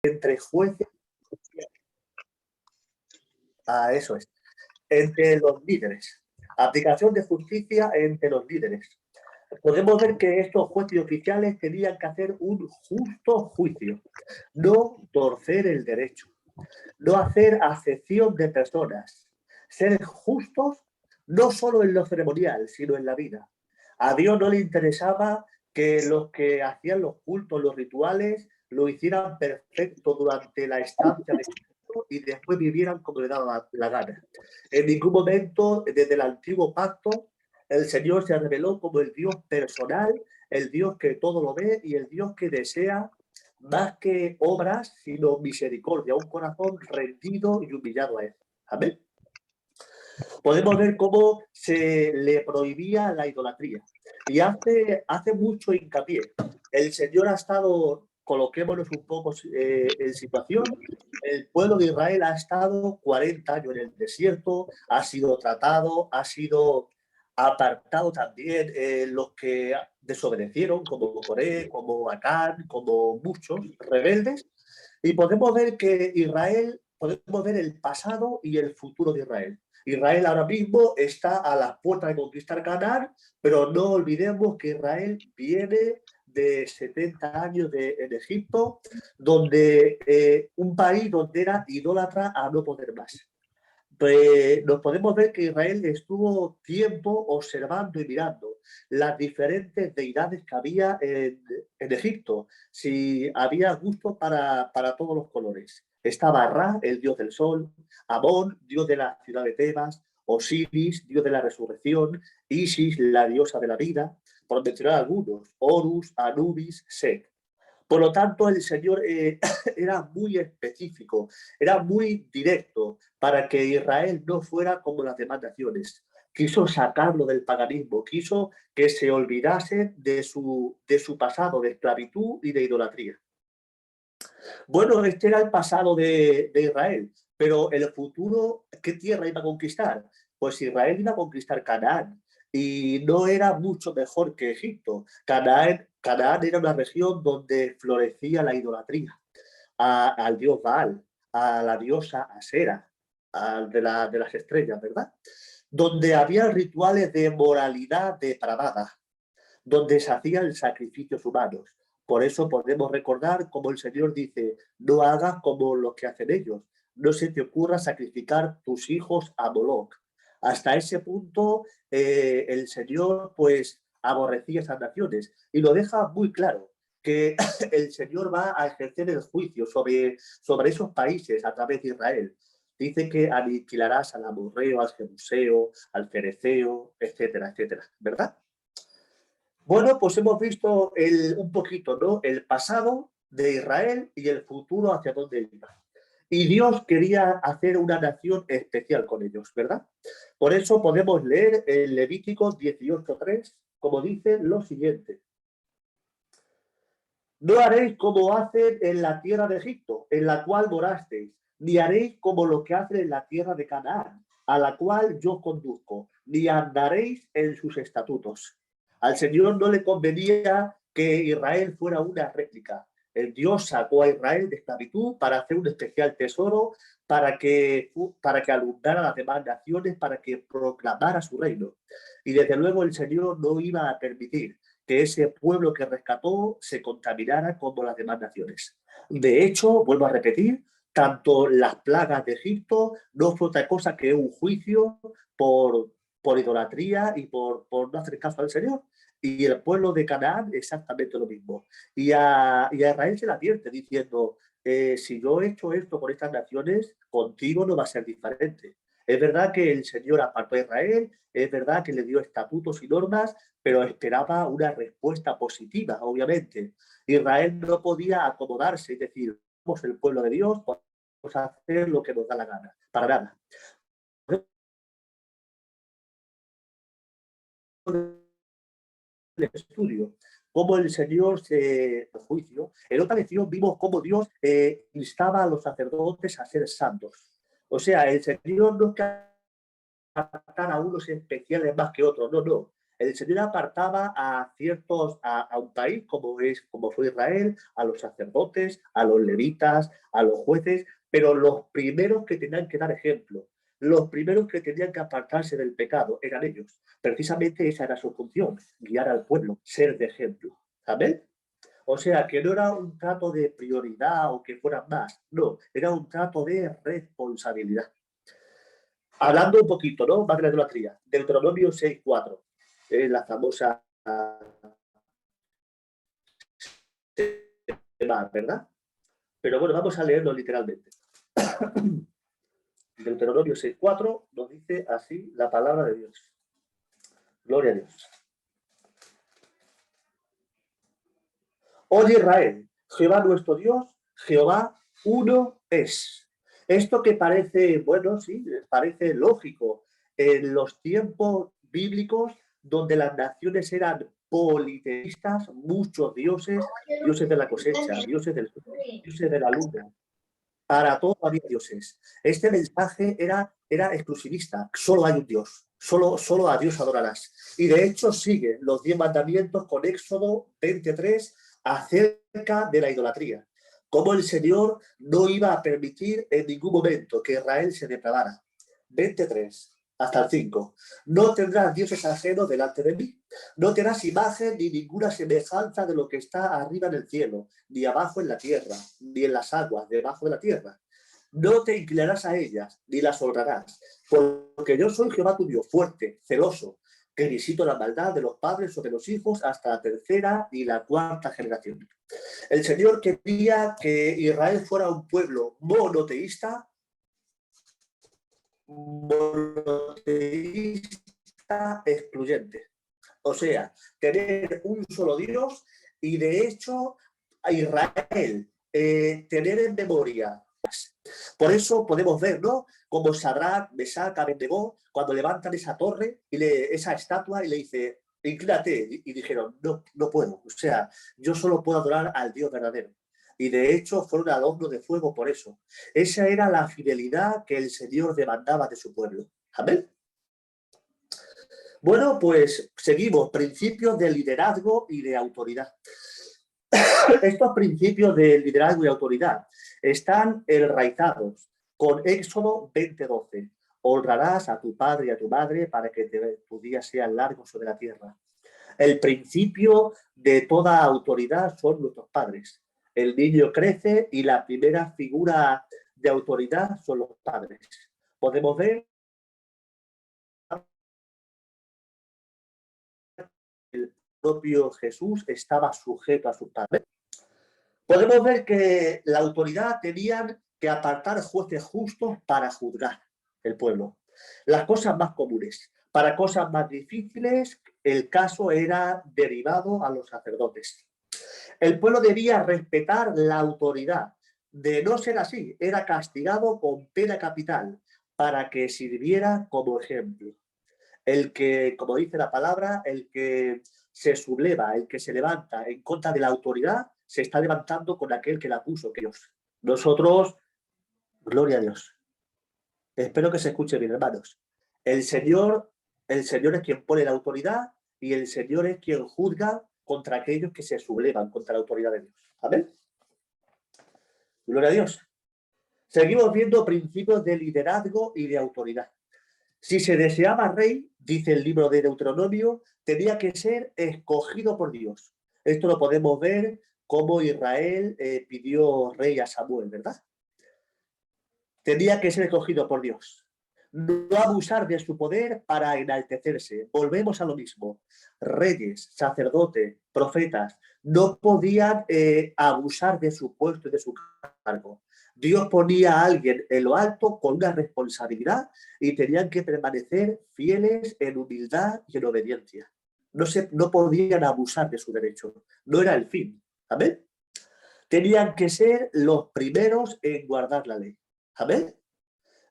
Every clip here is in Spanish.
entre jueces, eso es, entre los líderes. Aplicación de justicia entre los líderes. Podemos ver que estos jueces y oficiales tenían que hacer un justo juicio, no torcer el derecho, no hacer acepción de personas, ser justos no solo en lo ceremonial, sino en la vida. A Dios no le interesaba que los que hacían los cultos, los rituales, lo hicieran perfecto durante la estancia de Cristo y después vivieran como le daba la gana. En ningún momento, desde el antiguo pacto, el Señor se reveló como el Dios personal, el Dios que todo lo ve y el Dios que desea más que obras, sino misericordia, un corazón rendido y humillado a Él. Amén. Podemos ver cómo se le prohibía la idolatría. Y hace mucho hincapié. El Señor ha estado, coloquémonos un poco en situación, el pueblo de Israel ha estado 40 años en el desierto, ha sido tratado, ha sido apartado también los que desobedecieron, como Coré, como Acán, como muchos rebeldes. Y podemos ver que Israel, podemos ver el pasado y el futuro de Israel. Israel ahora mismo está a la puerta de conquistar Canaán, pero no olvidemos que Israel viene de 70 años en Egipto, donde un país donde era idólatra a no poder más. Pues nos podemos ver que Israel estuvo tiempo observando y mirando las diferentes deidades que había en Egipto, si había gusto para todos los colores. Estaba Ra, el dios del sol, Amón, dios de la ciudad de Tebas, Osiris, dios de la resurrección, Isis, la diosa de la vida, por mencionar algunos, Horus, Anubis, Set. Por lo tanto, el Señor era muy específico, era muy directo para que Israel no fuera como las demás naciones. Quiso sacarlo del paganismo, quiso que se olvidase de su pasado de esclavitud y de idolatría. Bueno, este era el pasado de Israel, pero el futuro, ¿qué tierra iba a conquistar? Pues Israel iba a conquistar Canaán y no era mucho mejor que Egipto. Canaán era una región donde florecía la idolatría al dios Baal, a la diosa Asera, de las estrellas, ¿verdad? Donde había rituales de moralidad depravada, donde se hacían sacrificios humanos. Por eso podemos recordar como el Señor dice, no hagas como los que hacen ellos, no se te ocurra sacrificar tus hijos a Moloch. Hasta ese punto el Señor pues aborrecía esas naciones y lo deja muy claro que el Señor va a ejercer el juicio sobre esos países a través de Israel. Dice que aniquilarás al amorreo, al jebuseo, al fereceo, etcétera, etcétera, ¿verdad? Bueno, pues hemos visto un poquito, ¿no? El pasado de Israel y el futuro hacia dónde iba. Y Dios quería hacer una nación especial con ellos, ¿verdad? Por eso podemos leer en Levítico 18:3, como dice lo siguiente. No haréis como hacen en la tierra de Egipto, en la cual morasteis, ni haréis como lo que hacen en la tierra de Canaán, a la cual yo conduzco, ni andaréis en sus estatutos. Al Señor no le convenía que Israel fuera una réplica. El Dios sacó a Israel de esclavitud para hacer un especial tesoro, para que alumbrara a las demás naciones, para que proclamara su reino. Y desde luego el Señor no iba a permitir que ese pueblo que rescató se contaminara como las demás naciones. De hecho, vuelvo a repetir, tanto las plagas de Egipto no fue otra cosa que un juicio por idolatría y por no hacer caso al Señor. Y el pueblo de Canaán exactamente lo mismo. Y a Israel se le advierte diciendo, si yo he hecho esto con estas naciones, contigo no va a ser diferente. Es verdad que el Señor apartó a Israel, es verdad que le dio estatutos y normas, pero esperaba una respuesta positiva, obviamente. Israel no podía acomodarse y decir, somos el pueblo de Dios, podemos hacer lo que nos da la gana, para nada. El estudio, cómo el Señor se juicio. En otra lección vimos cómo Dios instaba a los sacerdotes a ser santos. O sea, el Señor no tratar a unos especiales más que otros, no, no. El Señor apartaba a ciertos, a un país como fue Israel, a los sacerdotes, a los levitas, a los jueces, pero los primeros que tenían que dar ejemplo, los primeros que tenían que apartarse del pecado eran ellos. Precisamente esa era su función, guiar al pueblo, ser de ejemplo. ¿Amén? O sea, que no era un trato de prioridad o que fueran más, no, era un trato de responsabilidad. Hablando un poquito, ¿no? Más de la idolatría. Deuteronomio 6:4, la famosa ¿verdad? Pero bueno, vamos a leerlo literalmente. Deuteronomio 6:4 nos dice así la palabra de Dios. Gloria a Dios. Oye Israel, Jehová nuestro Dios, Jehová uno es. Esto que parece, bueno, sí, parece lógico en los tiempos bíblicos donde las naciones eran politeístas, muchos dioses, dioses de la cosecha, dioses del sol, dioses de la luna. Para todo había dioses. Este mensaje era exclusivista. Solo hay un Dios. Solo a Dios adorarás. Y de hecho sigue los 10 mandamientos con Éxodo 23 acerca de la idolatría. Cómo el Señor no iba a permitir en ningún momento que Israel se depravara. 23 hasta el 5. No tendrás dioses ajenos delante de mí. No tendrás imagen ni ninguna semejanza de lo que está arriba en el cielo, ni abajo en la tierra, ni en las aguas debajo de la tierra. No te inclinarás a ellas, ni las honrarás, porque yo soy Jehová tu Dios, fuerte, celoso, que visito la maldad de los padres sobre los hijos hasta la tercera y la cuarta generación. El Señor quería que Israel fuera un pueblo monoteísta, excluyente. O sea, tener un solo Dios y de hecho a Israel tener en memoria. Por eso podemos ver, ¿no? Como Sadrach, Mesach, Abednego, cuando levantan esa torre y esa estatua y le dice, inclínate. Y dijeron, no, no puedo. O sea, yo solo puedo adorar al Dios verdadero. Y de hecho fueron al horno de fuego por eso. Esa era la fidelidad que el Señor demandaba de su pueblo. Amén. Bueno, pues seguimos. Principios de liderazgo y de autoridad. Estos principios de liderazgo y autoridad están enraizados con Éxodo 20:12. Honrarás a tu padre y a tu madre para que tus días sean largos sobre la tierra. El principio de toda autoridad son nuestros padres. El niño crece y la primera figura de autoridad son los padres. Podemos ver el propio Jesús estaba sujeto a sus padres. Podemos ver que la autoridad tenían que apartar jueces justos para juzgar el pueblo. Las cosas más comunes. Para cosas más difíciles, el caso era derivado a los sacerdotes. El pueblo debía respetar la autoridad. De no ser así, era castigado con pena capital para que sirviera como ejemplo. El que, como dice la palabra, el que se subleva, el que se levanta en contra de la autoridad, se está levantando con aquel que la puso, que Dios. Nosotros, gloria a Dios. Espero que se escuche bien, hermanos. El Señor es quien pone la autoridad y el Señor es quien juzga contra aquellos que se sublevan contra la autoridad de Dios. Amén. Gloria a Dios. Seguimos viendo principios de liderazgo y de autoridad. Si se deseaba rey, dice el libro de Deuteronomio, tenía que ser escogido por Dios. Esto lo podemos ver como Israel pidió rey a Samuel, ¿verdad? Tenía que ser escogido por Dios. No abusar de su poder para enaltecerse. Volvemos a lo mismo. Reyes, sacerdotes, profetas, no podían abusar de su puesto y de su cargo. Dios ponía a alguien en lo alto con una responsabilidad y tenían que permanecer fieles en humildad y en obediencia. No podían abusar de su derecho. No era el fin. ¿Amén? Tenían que ser los primeros en guardar la ley. ¿Amén?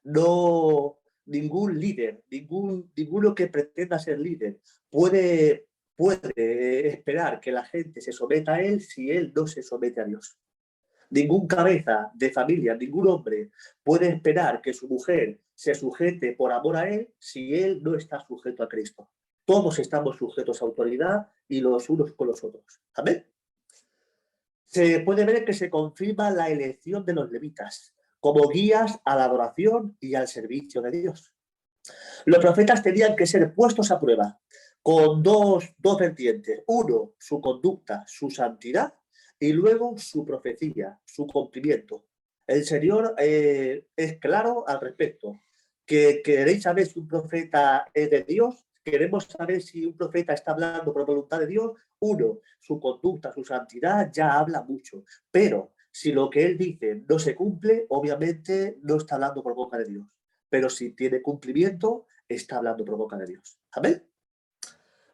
No, ningún líder, ninguno que pretenda ser líder puede esperar que la gente se someta a él si él no se somete a Dios. Ningún cabeza de familia, ningún hombre puede esperar que su mujer se sujete por amor a él si él no está sujeto a Cristo. Todos estamos sujetos a autoridad y los unos con los otros. Amén. Se puede ver que se confirma la elección de los levitas como guías a la adoración y al servicio de Dios. Los profetas tenían que ser puestos a prueba con dos vertientes. Uno, su conducta, su santidad, y luego su profecía, su cumplimiento. El Señor es claro al respecto. Que queréis saber si un profeta es de Dios, queremos saber si un profeta está hablando por voluntad de Dios. Uno, su conducta, su santidad ya habla mucho, pero si lo que él dice no se cumple, obviamente no está hablando por boca de Dios. Pero si tiene cumplimiento, está hablando por boca de Dios. Amén.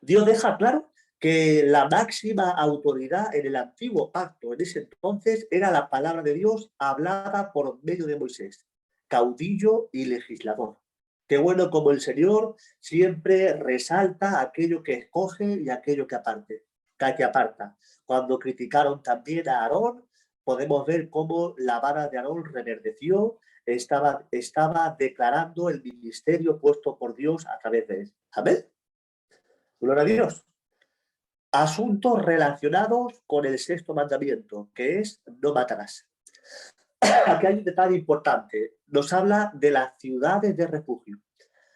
Dios deja claro que la máxima autoridad en el antiguo pacto en ese entonces era la palabra de Dios hablada por medio de Moisés, caudillo y legislador. Qué bueno como el Señor siempre resalta aquello que escoge y aquello que aparta. Cuando criticaron también a Aarón, podemos ver cómo la vara de Aarón reverdeció, estaba declarando el ministerio puesto por Dios a través de él. Amén. Gloria a Dios. Asuntos relacionados con el sexto mandamiento, que es no matarás. Aquí hay un detalle importante. Nos habla de las ciudades de refugio.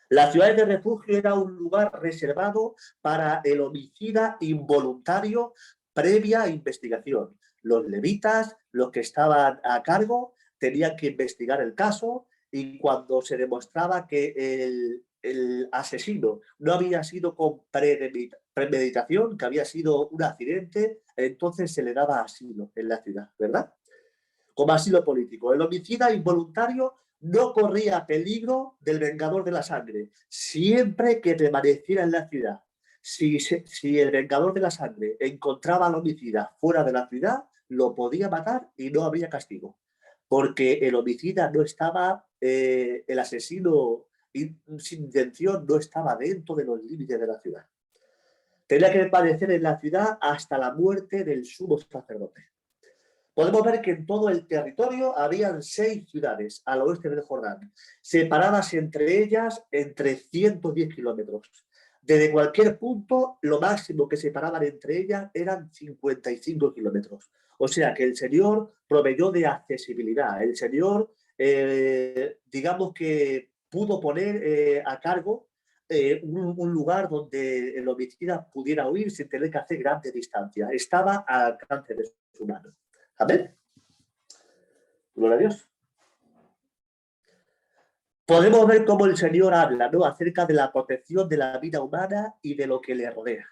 Las ciudades de refugio era un lugar reservado para el homicida involuntario previa investigación. Los levitas, los que estaban a cargo, tenían que investigar el caso y cuando se demostraba que el asesino no había sido con premeditación, que había sido un accidente, entonces se le daba asilo en la ciudad, ¿verdad? Como asilo político. El homicida involuntario no corría peligro del vengador de la sangre, siempre que permaneciera en la ciudad. Si el vengador de la sangre encontraba al homicida fuera de la ciudad, lo podía matar y no habría castigo. Porque el homicida no estaba, el asesino sin intención no estaba dentro de los límites de la ciudad. Tenía que permanecer en la ciudad hasta la muerte del sumo sacerdote. Podemos ver que en todo el territorio habían 6 ciudades al oeste del Jordán, separadas entre ellas entre 110 kilómetros. Desde cualquier punto, lo máximo que separaban entre ellas eran 55 kilómetros. O sea que el Señor proveyó de accesibilidad. El Señor, digamos que pudo poner a cargo un lugar donde el homicida pudiera huir sin tener que hacer grandes distancias. Estaba al alcance de su mano. Amén. Gloria a Dios. Podemos ver cómo el Señor habla, ¿no?, acerca de la protección de la vida humana y de lo que le rodea.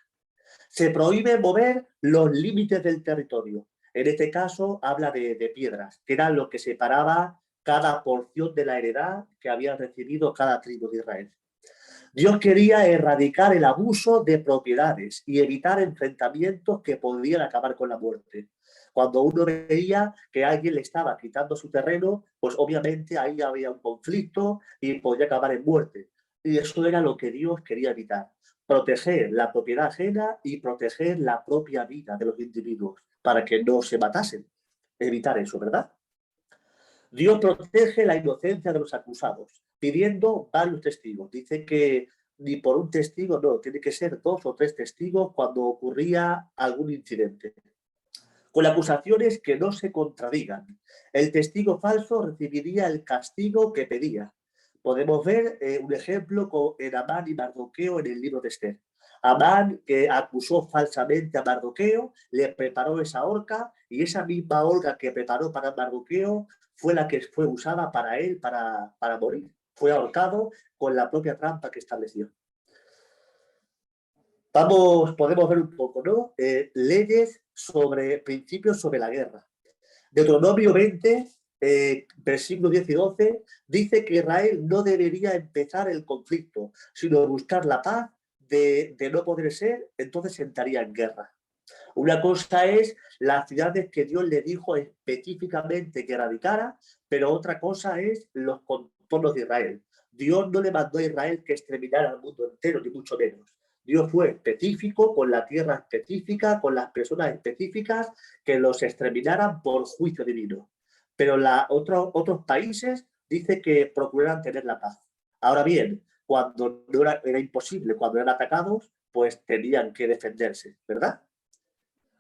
Se prohíbe mover los límites del territorio. En este caso habla de piedras, que era lo que separaba cada porción de la heredad que había recibido cada tribu de Israel. Dios quería erradicar el abuso de propiedades y evitar enfrentamientos que podían acabar con la muerte. Cuando uno veía que alguien le estaba quitando su terreno, pues obviamente ahí había un conflicto y podía acabar en muerte. Y eso era lo que Dios quería evitar. Proteger la propiedad ajena y proteger la propia vida de los individuos para que no se matasen. Evitar eso, ¿verdad? Dios protege la inocencia de los acusados, pidiendo varios testigos. Dice que ni por un testigo, no, tiene que ser 2 o 3 testigos cuando ocurría algún incidente. Con acusaciones que no se contradigan. El testigo falso recibiría el castigo que pedía. Podemos ver un ejemplo en Amán y Mardoqueo en el libro de Esther. Amán, que acusó falsamente a Mardoqueo, le preparó esa horca y esa misma horca que preparó para Mardoqueo fue la que fue usada para él para morir. Fue ahorcado con la propia trampa que estableció. Podemos ver un poco, ¿no? Leyes sobre principios sobre la guerra. Deuteronomio 20, versículos 10 y 12, dice que Israel no debería empezar el conflicto, sino buscar la paz. De no poder ser, entonces entraría en guerra. Una cosa es las ciudades que Dios le dijo específicamente que erradicara, pero otra cosa es los contornos de Israel. Dios no le mandó a Israel que exterminara al mundo entero, ni mucho menos. Dios fue específico, con la tierra específica, con las personas específicas, que los exterminaran por juicio divino. Pero otros países dicen que procuraran tener la paz. Ahora bien, cuando no era imposible, cuando eran atacados, pues tenían que defenderse, ¿verdad?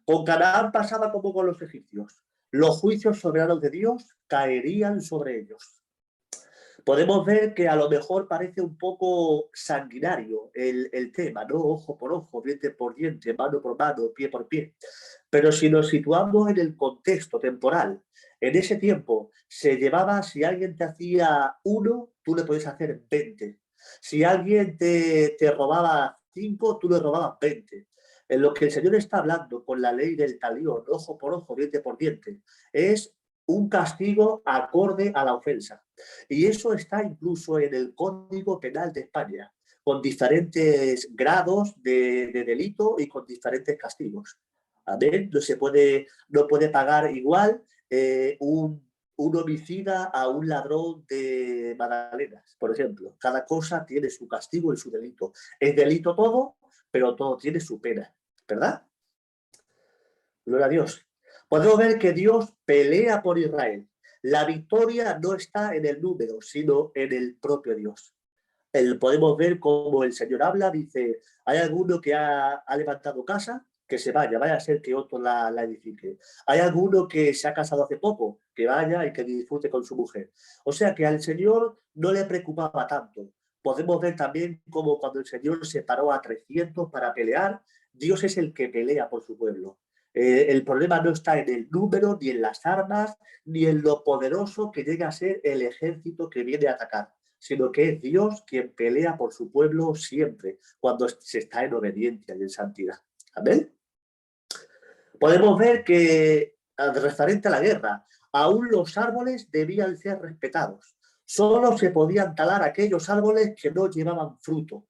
Con Canaán pasaba como con los egipcios. Los juicios soberanos de Dios caerían sobre ellos. Podemos ver que a lo mejor parece un poco sanguinario el tema, ¿no? Ojo por ojo, diente por diente, mano por mano, pie por pie. Pero si nos situamos en el contexto temporal, en ese tiempo se llevaba, si alguien te hacía 1, tú le podías hacer 20. Si alguien te robaba 5, tú le robabas 20. En lo que el Señor está hablando con la ley del talión, ojo por ojo, diente por diente, es un castigo acorde a la ofensa. Y eso está incluso en el Código Penal de España, con diferentes grados de delito y con diferentes castigos. Amén. No puede pagar igual un homicida a un ladrón de magdalenas, por ejemplo. Cada cosa tiene su castigo y su delito. Es delito todo, pero todo tiene su pena, ¿verdad? Gloria a Dios. Podemos ver que Dios pelea por Israel. La victoria no está en el número, sino en el propio Dios. Podemos ver cómo el Señor habla, dice, hay alguno que ha levantado casa, que se vaya a ser que otro la edifique. Hay alguno que se ha casado hace poco, que vaya y que disfrute con su mujer. O sea que al Señor no le preocupaba tanto. Podemos ver también cómo cuando el Señor separó a 300 para pelear, Dios es el que pelea por su pueblo. El problema no está en el número, ni en las armas, ni en lo poderoso que llega a ser el ejército que viene a atacar, sino que es Dios quien pelea por su pueblo siempre, cuando se está en obediencia y en santidad. Amén. Podemos ver que, referente a la guerra, aún los árboles debían ser respetados. Solo se podían talar aquellos árboles que no llevaban fruto.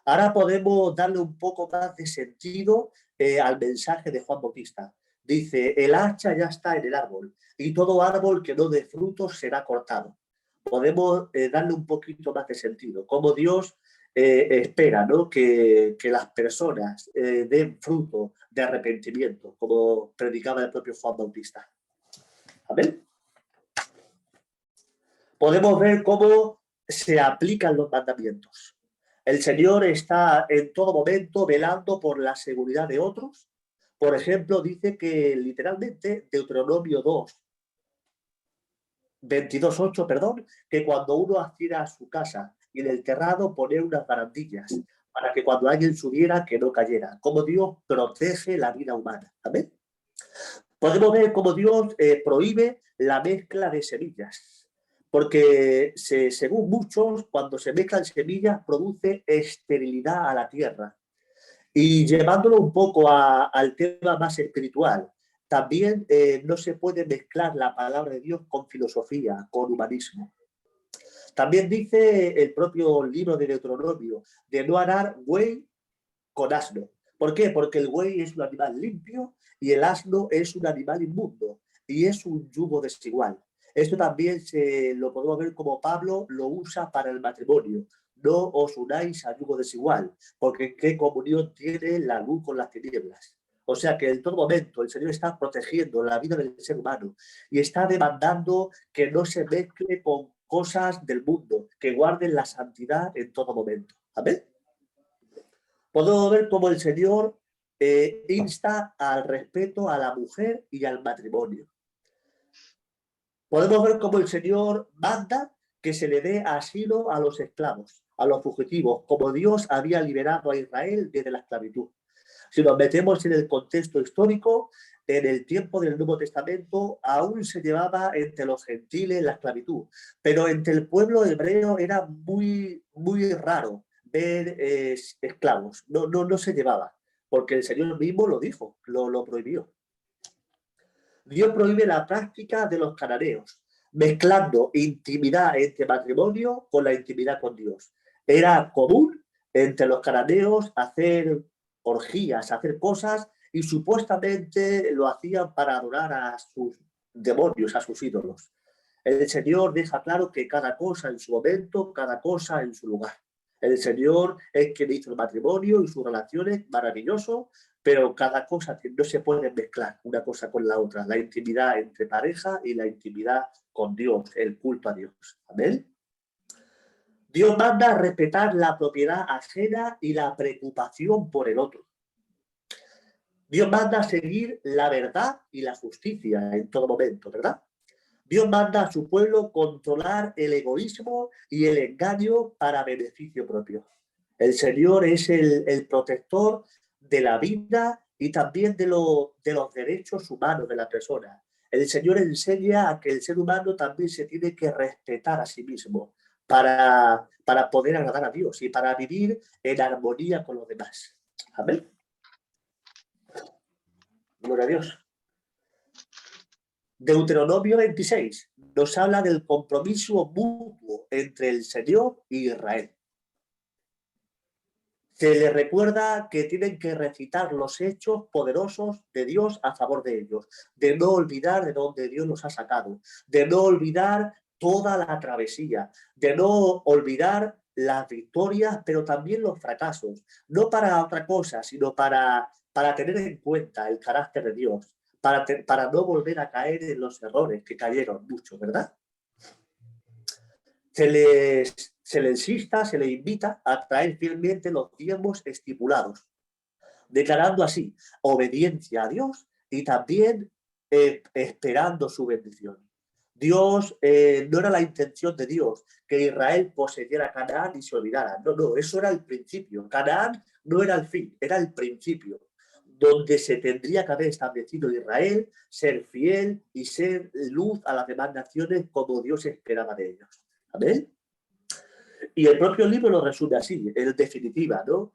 Ahora podemos darle un poco más de sentido al mensaje de Juan Bautista. Dice, el hacha ya está en el árbol y todo árbol que no dé frutos será cortado. Podemos darle un poquito más de sentido, como Dios espera, ¿no? que las personas den fruto de arrepentimiento, como predicaba el propio Juan Bautista. Amén. Podemos ver cómo se aplican los mandamientos. El Señor está en todo momento velando por la seguridad de otros. Por ejemplo, dice que literalmente Deuteronomio 22:8, perdón, que cuando uno hiciera a su casa y en el terrado poner unas barandillas para que cuando alguien subiera que no cayera. Cómo Dios protege la vida humana. ¿Amén? Podemos ver cómo Dios prohíbe la mezcla de semillas, porque según muchos, cuando se mezclan semillas produce esterilidad a la tierra. Y llevándolo un poco al tema más espiritual, también no se puede mezclar la palabra de Dios con filosofía, con humanismo. También dice el propio libro de Deuteronomio de no arar buey con asno. ¿Por qué? Porque el buey es un animal limpio y el asno es un animal inmundo y es un yugo desigual. Esto también lo podemos ver como Pablo lo usa para el matrimonio. No os unáis a yugo desigual, porque ¿qué comunión tiene la luz con las tinieblas? O sea que en todo momento el Señor está protegiendo la vida del ser humano y está demandando que no se mezcle con cosas del mundo, que guarden la santidad en todo momento. ¿Amén? Podemos ver cómo el Señor insta al respeto a la mujer y al matrimonio. Podemos ver cómo el Señor manda que se le dé asilo a los esclavos, a los fugitivos, como Dios había liberado a Israel desde la esclavitud. Si nos metemos en el contexto histórico, en el tiempo del Nuevo Testamento aún se llevaba entre los gentiles la esclavitud, pero entre el pueblo hebreo era muy, muy raro ver esclavos. No se llevaba, porque el Señor mismo lo dijo, lo prohibió. Dios prohíbe la práctica de los cananeos, mezclando intimidad entre matrimonio con la intimidad con Dios. Era común entre los cananeos hacer orgías, hacer cosas, y supuestamente lo hacían para adorar a sus demonios, a sus ídolos. El Señor deja claro que cada cosa en su momento, cada cosa en su lugar. El Señor es quien hizo el matrimonio y sus relaciones, maravilloso, pero cada cosa no se puede mezclar una cosa con la otra. La intimidad entre pareja y la intimidad con Dios, el culto a Dios. Amén. Dios manda a respetar la propiedad ajena y la preocupación por el otro. Dios manda a seguir la verdad y la justicia en todo momento, ¿verdad? Dios manda a su pueblo controlar el egoísmo y el engaño para beneficio propio. El Señor es el protector de la vida y también de los derechos humanos de la persona. El Señor enseña a que el ser humano también se tiene que respetar a sí mismo para poder agradar a Dios y para vivir en armonía con los demás. Amén. Gloria a Dios. Deuteronomio 26 nos habla del compromiso mutuo entre el Señor y Israel. Se les recuerda que tienen que recitar los hechos poderosos de Dios a favor de ellos, de no olvidar de dónde Dios los ha sacado, de no olvidar toda la travesía, de no olvidar las victorias, pero también los fracasos, no para otra cosa, sino para tener en cuenta el carácter de Dios, para no volver a caer en los errores que cayeron muchos, ¿verdad? Se le insista, se le invita a traer fielmente los tiempos estipulados, declarando así obediencia a Dios y también esperando su bendición. Dios, no era la intención de Dios que Israel poseyera Canaán y se olvidara. No, no, eso era el principio. Canaán no era el fin, era el principio, donde se tendría que haber establecido Israel, ser fiel y ser luz a las demás naciones como Dios esperaba de ellos. Amén. Y el propio libro lo resume así, en definitiva, ¿no?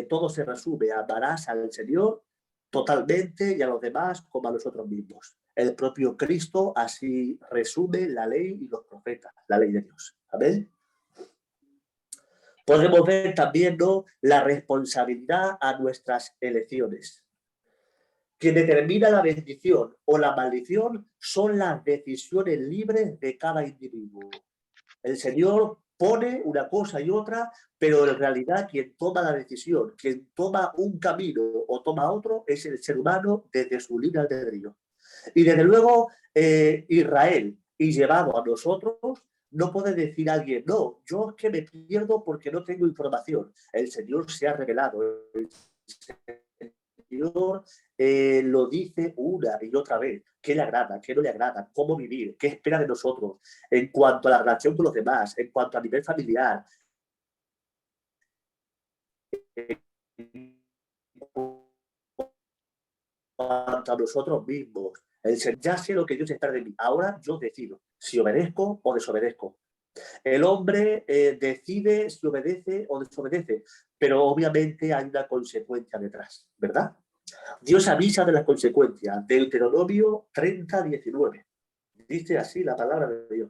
Todo se resume, amarás al Señor totalmente y a los demás como a nosotros mismos. El propio Cristo así resume la ley y los profetas, la ley de Dios. Amén. Podemos ver también, ¿no?, la responsabilidad a nuestras elecciones. Quien determina la bendición o la maldición son las decisiones libres de cada individuo. El Señor pone una cosa y otra, pero en realidad quien toma la decisión, quien toma un camino o toma otro, es el ser humano desde su libre albedrío. Y desde luego, Israel, y llevado a nosotros, no puede decir alguien, no, yo es que me pierdo porque no tengo información. El Señor se ha revelado. El Señor lo dice una y otra vez, qué le agrada, qué no le agrada, cómo vivir, qué espera de nosotros, en cuanto a la relación con los demás, en cuanto a nivel familiar, en cuanto a nosotros mismos. El Señor, ya sé lo que Dios espera de mí, ahora yo decido si obedezco o desobedezco. El hombre decide si obedece o desobedece, pero obviamente hay una consecuencia detrás, ¿verdad? Dios avisa de las consecuencias. Deuteronomio 30, 19. Dice así la palabra de Dios.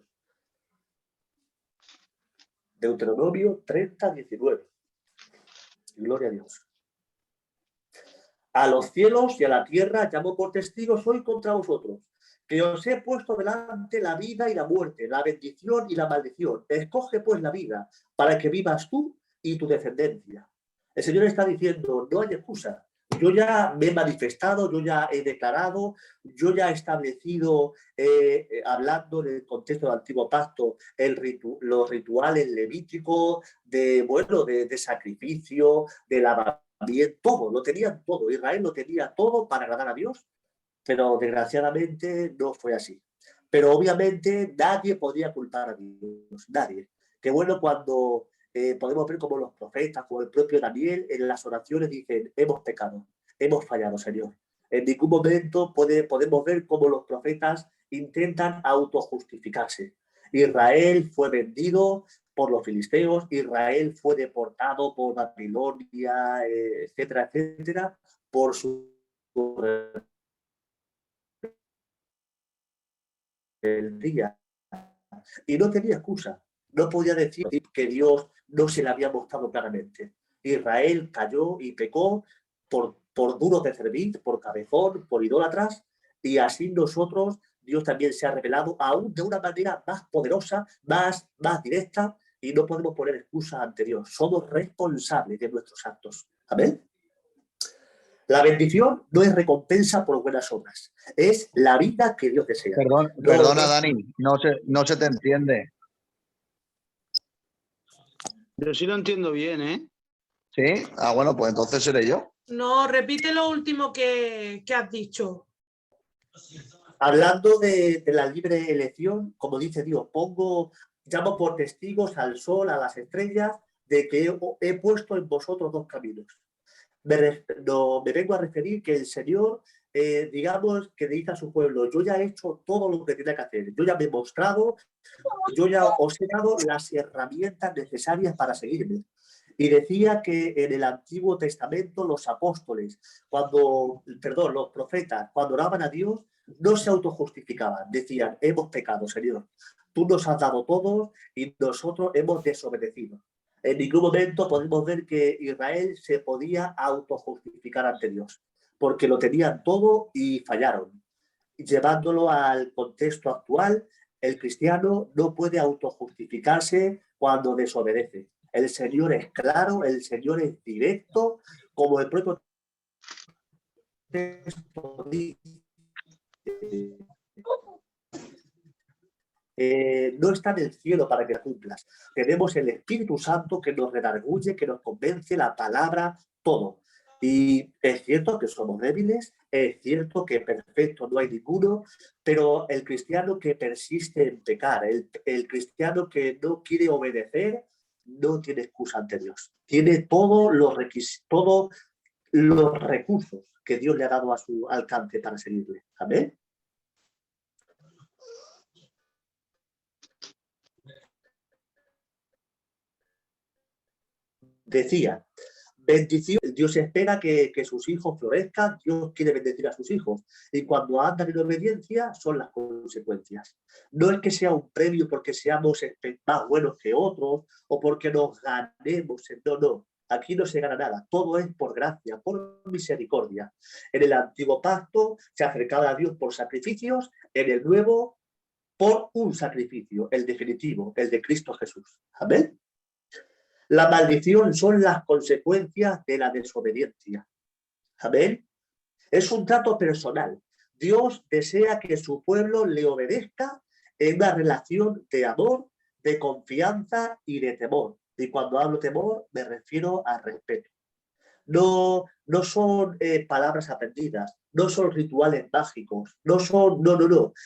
Deuteronomio 30, 19. Gloria a Dios. A los cielos y a la tierra llamo por testigos hoy contra vosotros, que os he puesto delante la vida y la muerte, la bendición y la maldición. Escoge pues la vida, para que vivas tú y tu descendencia. El Señor está diciendo, no hay excusa. Yo ya me he manifestado, yo ya he declarado, yo ya he establecido, hablando en el contexto del Antiguo Pacto, los rituales levíticos de sacrificio, de lavamiento, todo, lo tenían todo. Israel lo tenía todo para agradar a Dios, pero desgraciadamente no fue así. Pero obviamente nadie podía culpar a Dios, nadie. Qué bueno cuando podemos ver como los profetas, como el propio Daniel, en las oraciones dicen, hemos pecado, hemos fallado, Señor. En ningún momento podemos ver cómo los profetas intentan autojustificarse. Israel fue vendido por los filisteos, Israel fue deportado por Babilonia, etcétera, etcétera, por su día. Y no tenía excusa. No podía decir que Dios no se le había mostrado claramente. Israel cayó y pecó por duros de cerviz, por cabezón, por idólatras, y así nosotros, Dios también se ha revelado aún de una manera más poderosa, más directa, y no podemos poner excusas ante Dios. Somos responsables de nuestros actos. Amén. La bendición no es recompensa por buenas obras, es la vida que Dios desea. Perdona, Dani, no se te entiende. Yo sí lo entiendo bien, ¿eh? ¿Sí? Ah, bueno, pues entonces seré yo. No, repite lo último que has dicho. Hablando de la libre elección, como dice Dios, llamo por testigos al sol, a las estrellas, de que he puesto en vosotros dos caminos. Me vengo a referir que el Señor, digamos, que dice a su pueblo, yo ya he hecho todo lo que tenía que hacer, yo ya me he mostrado, yo ya os he dado las herramientas necesarias para seguirme. Y decía que en el Antiguo Testamento los apóstoles, los profetas, cuando oraban a Dios, no se autojustificaban, decían, hemos pecado, Señor, tú nos has dado todo y nosotros hemos desobedecido. En ningún momento podemos ver que Israel se podía autojustificar ante Dios, porque lo tenían todo y fallaron. Llevándolo al contexto actual, el cristiano no puede autojustificarse cuando desobedece. El Señor es claro, el Señor es directo, como el propio texto dice. No está en el cielo para que la cumplas. Tenemos el Espíritu Santo que nos redarguye, que nos convence, la palabra, todo. Y es cierto que somos débiles, es cierto que perfecto no hay ninguno, pero el cristiano que persiste en pecar, el cristiano que no quiere obedecer, no tiene excusa ante Dios. Tiene todos los recursos que Dios le ha dado a su alcance para seguirle. Amén. Decía, bendición, Dios espera que sus hijos florezcan, Dios quiere bendecir a sus hijos. Y cuando andan en obediencia son las consecuencias. No es que sea un premio porque seamos más buenos que otros o porque nos ganemos. No, no. Aquí no se gana nada. Todo es por gracia, por misericordia. En el antiguo pacto se acercaba a Dios por sacrificios, en el nuevo por un sacrificio, el definitivo, el de Cristo Jesús. Amén. La maldición son las consecuencias de la desobediencia. Amén. Es un trato personal. Dios desea que su pueblo le obedezca en una relación de amor, de confianza y de temor. Y cuando hablo de temor, me refiero a respeto. No son palabras aprendidas, no son rituales mágicos, no.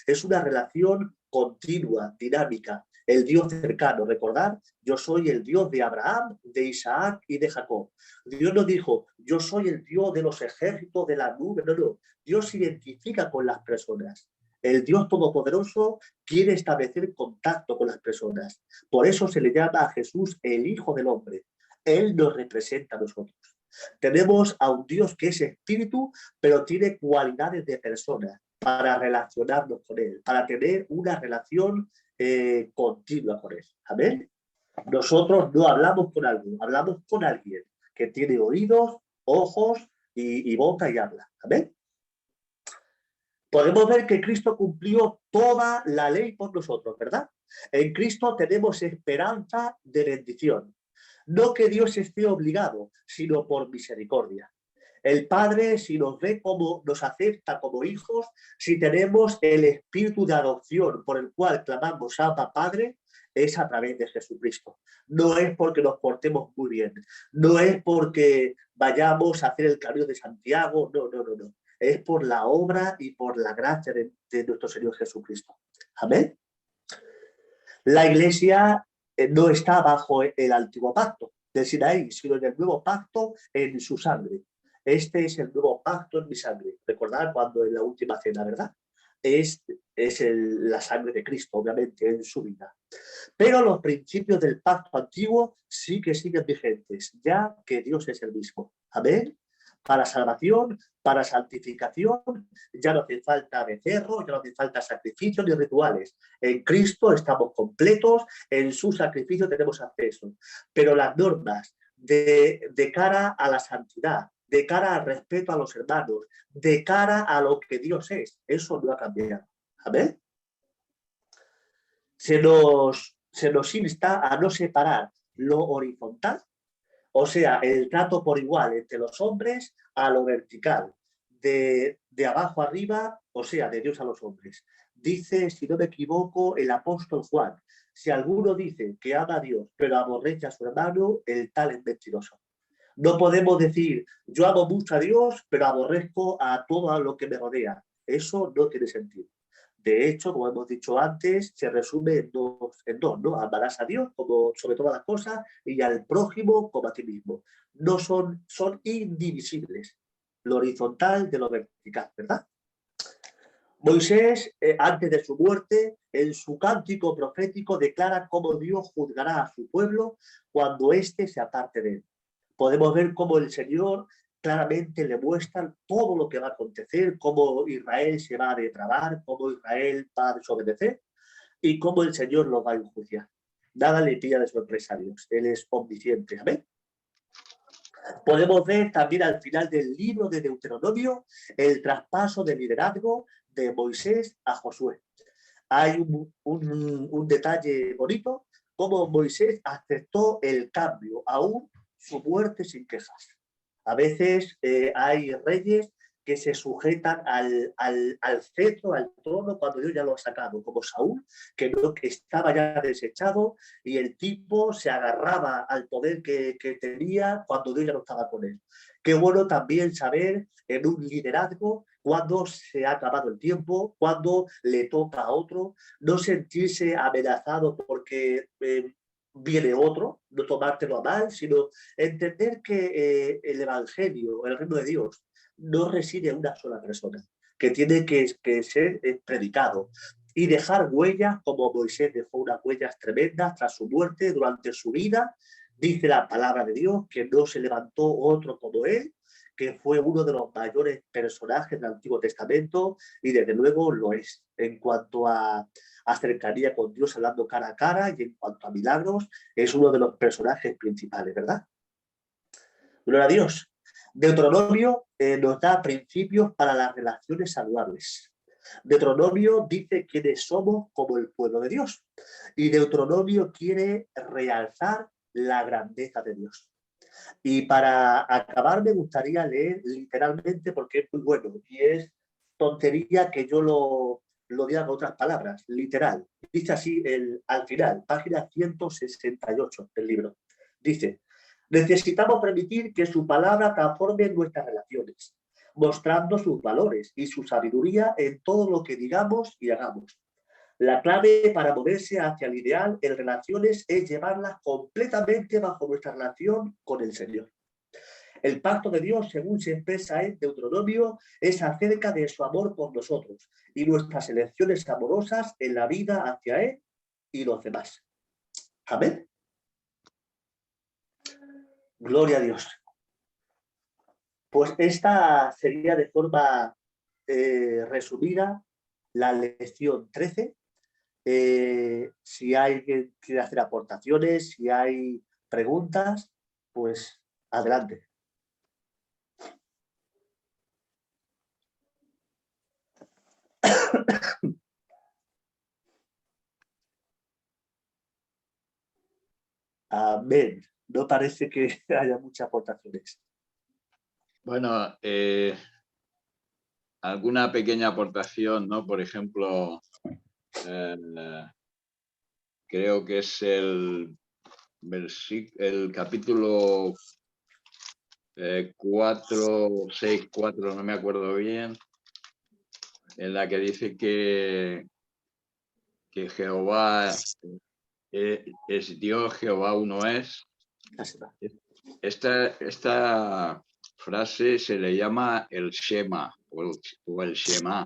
Es una relación continua, dinámica. El Dios cercano, recordar, yo soy el Dios de Abraham, de Isaac y de Jacob. Dios no dijo, yo soy el Dios de los ejércitos de la nube, no. Dios se identifica con las personas. El Dios Todopoderoso quiere establecer contacto con las personas. Por eso se le llama a Jesús el Hijo del Hombre. Él nos representa a nosotros. Tenemos a un Dios que es espíritu, pero tiene cualidades de persona para relacionarnos con Él, para tener una relación continua con Él. Amén. Nosotros no hablamos con alguien, hablamos con alguien que tiene oídos, ojos y boca y habla. Amén. Podemos ver que Cristo cumplió toda la ley por nosotros, ¿verdad? En Cristo tenemos esperanza de bendición. No que Dios esté obligado, sino por misericordia. El Padre, si nos ve como nos acepta como hijos, si tenemos el espíritu de adopción por el cual clamamos Abba Padre, es a través de Jesucristo. No es porque nos portemos muy bien, no es porque vayamos a hacer el camino de Santiago, no. Es por la obra y por la gracia de nuestro Señor Jesucristo. Amén. La Iglesia no está bajo el antiguo pacto del Sinaí, sino en el nuevo pacto en su sangre. Este es el nuevo pacto en mi sangre. Recordad cuando en la última cena, ¿verdad? Es la sangre de Cristo, obviamente, en su vida. Pero los principios del pacto antiguo sí que siguen vigentes, ya que Dios es el mismo. Amén. Para salvación, para santificación, ya no hace falta becerro, ya no hace falta sacrificios ni rituales. En Cristo estamos completos, en su sacrificio tenemos acceso. Pero las normas de cara a la santidad, de cara al respeto a los hermanos, de cara a lo que Dios es, eso no ha cambiado. Amén. Se nos insta a no separar lo horizontal, o sea, el trato por igual entre los hombres, a lo vertical, de abajo arriba, o sea, de Dios a los hombres, Dice, si no me equivoco, el apóstol Juan, si alguno dice que ama a Dios, pero aborrece a su hermano, el tal es mentiroso. No podemos decir, yo amo mucho a Dios, pero aborrezco a todo lo que me rodea. Eso no tiene sentido. De hecho, como hemos dicho antes, se resume en dos, ¿no? Amarás a Dios como sobre todas las cosas y al prójimo como a ti mismo. No son indivisibles. Lo horizontal de lo vertical, ¿verdad? Moisés, antes de su muerte, en su cántico profético, declara cómo Dios juzgará a su pueblo cuando éste se aparte de él. Podemos ver cómo el Señor claramente le muestra todo lo que va a acontecer, cómo Israel se va a detrabar, cómo Israel va a desobedecer y cómo el Señor lo va a enjuiciar. Nada le pilla de sorpresa a Dios. Él es omnisciente. ¿Amén? Podemos ver también al final del libro de Deuteronomio el traspaso de liderazgo de Moisés a Josué. Hay un detalle bonito, como Moisés aceptó el cambio, aún su muerte sin quejas. A veces hay reyes que se sujetan al cetro, al trono, cuando Dios ya lo ha sacado, como Saúl, que no que estaba ya desechado y el tipo se agarraba al poder que tenía cuando Dios ya no estaba con él. Qué bueno también saber en un liderazgo cuando se ha acabado el tiempo, cuando le toca a otro, no sentirse amenazado porque viene otro, no tomártelo a mal, sino entender que el Evangelio, el reino de Dios, no reside en una sola persona, que tiene que ser predicado y dejar huellas como Moisés dejó unas huellas tremendas tras su muerte, durante su vida. Dice la palabra de Dios que no se levantó otro como él, que fue uno de los mayores personajes del Antiguo Testamento y desde luego lo es en cuanto a cercanía con Dios hablando cara a cara y en cuanto a milagros es uno de los personajes principales, ¿verdad? Gloria a Dios. Deuteronomio nos da principios para las relaciones saludables. Deuteronomio dice quiénes somos como el pueblo de Dios y Deuteronomio quiere realzar la grandeza de Dios. Y para acabar me gustaría leer literalmente porque es muy bueno y es tontería que yo lo diga con otras palabras, literal. Dice así al final, página 168 del libro. Dice, necesitamos permitir que su palabra transforme nuestras relaciones, mostrando sus valores y su sabiduría en todo lo que digamos y hagamos. La clave para moverse hacia el ideal en relaciones es llevarlas completamente bajo nuestra relación con el Señor. El pacto de Dios, según se expresa en Deuteronomio, es acerca de su amor por nosotros y nuestras elecciones amorosas en la vida hacia Él y los demás. Amén. Gloria a Dios. Pues esta sería de forma resumida la lección 13. Si alguien quiere hacer aportaciones, si hay preguntas, pues adelante. Amén. No parece que haya muchas aportaciones. Bueno, alguna pequeña aportación, ¿no? Por ejemplo, creo que es el capítulo 4, 6, 4, no me acuerdo bien, en la que dice que Jehová es Dios, Jehová uno es. Esta frase se le llama el Shema o el Shema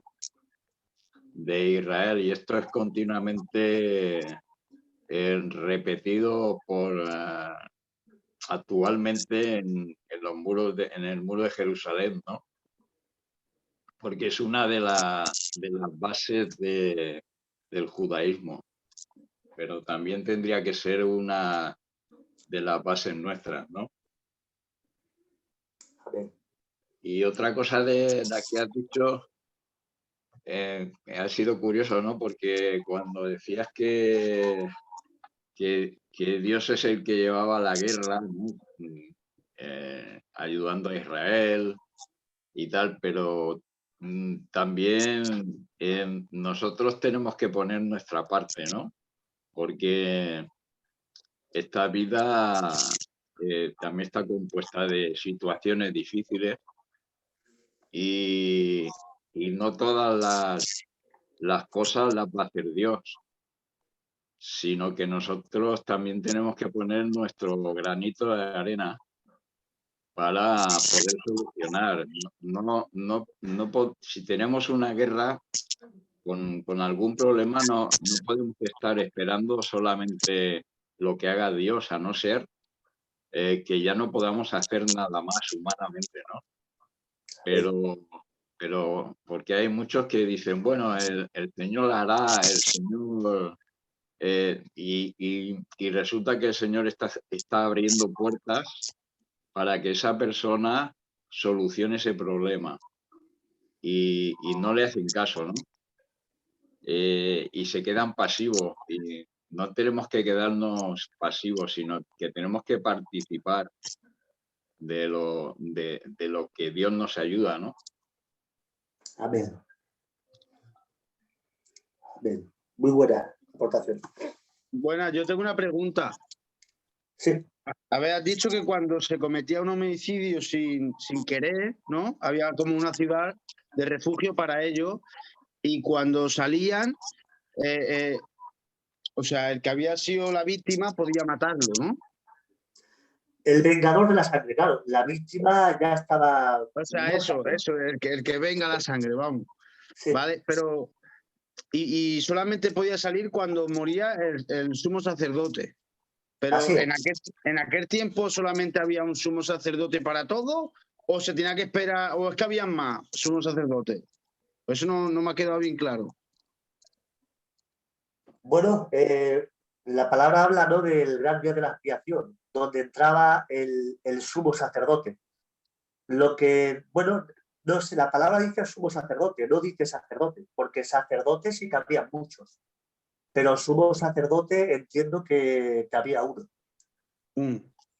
de Israel y esto es continuamente repetido actualmente en los muros en el muro de Jerusalén, ¿no? Porque es una de las bases del judaísmo, pero también tendría que ser una de las bases nuestras, ¿no? Y otra cosa de la que has dicho ha sido curioso, ¿no? Porque cuando decías que Dios es el que llevaba la guerra, ¿no? Ayudando a Israel y tal, pero también nosotros tenemos que poner nuestra parte, ¿no? Porque esta vida también está compuesta de situaciones difíciles y no todas las cosas las va a hacer Dios, sino que nosotros también tenemos que poner nuestro granito de arena para poder solucionar. Si tenemos una guerra con algún problema, no podemos estar esperando solamente lo que haga Dios, a no ser que ya no podamos hacer nada más humanamente, ¿no? Pero porque hay muchos que dicen, bueno, el Señor hará, el Señor... y resulta que el Señor está abriendo puertas para que esa persona solucione ese problema y no le hacen caso, ¿no? Y se quedan pasivos y no tenemos que quedarnos pasivos, sino que tenemos que participar de lo que Dios nos ayuda, ¿no? Amén. Amén. Muy buena aportación. Bueno, yo tengo una pregunta. Sí. A ver, has dicho que cuando se cometía un homicidio sin querer, ¿no? Había como una ciudad de refugio para ellos y cuando salían, o sea, el que había sido la víctima podía matarlo, ¿no? El vengador de la sangre, claro. La víctima ya estaba... O sea, muerta, eso, el que venga la sangre, vamos. Sí. Vale, pero... Y solamente podía salir cuando moría el sumo sacerdote. Pero Así es. en aquel tiempo solamente había un sumo sacerdote para todo, o se tenía que esperar, o es que había más sumos sacerdotes. Eso no me ha quedado bien claro. Bueno, la palabra habla, ¿no?, del gran día de la expiación, donde entraba el sumo sacerdote. Lo que, bueno, no sé, la palabra dice sumo sacerdote, no dice sacerdote, porque sacerdotes sí que había muchos, pero sumo sacerdote entiendo que había uno.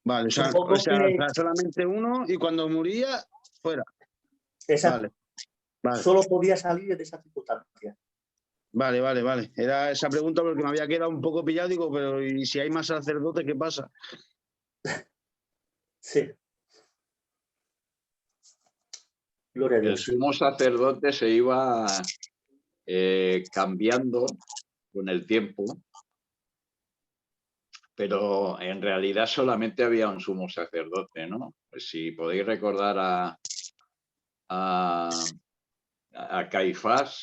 Vale, o sea, solamente uno y cuando moría, fuera. Exacto. Vale. Solo podía salir en esa circunstancia. Vale. Era esa pregunta porque me había quedado un poco pillado, digo, pero ¿y si hay más sacerdotes, qué pasa? Sí. Gloria a Dios. El sumo sacerdote se iba cambiando con el tiempo, pero en realidad solamente había un sumo sacerdote, ¿no? Pues si podéis recordar a Caifás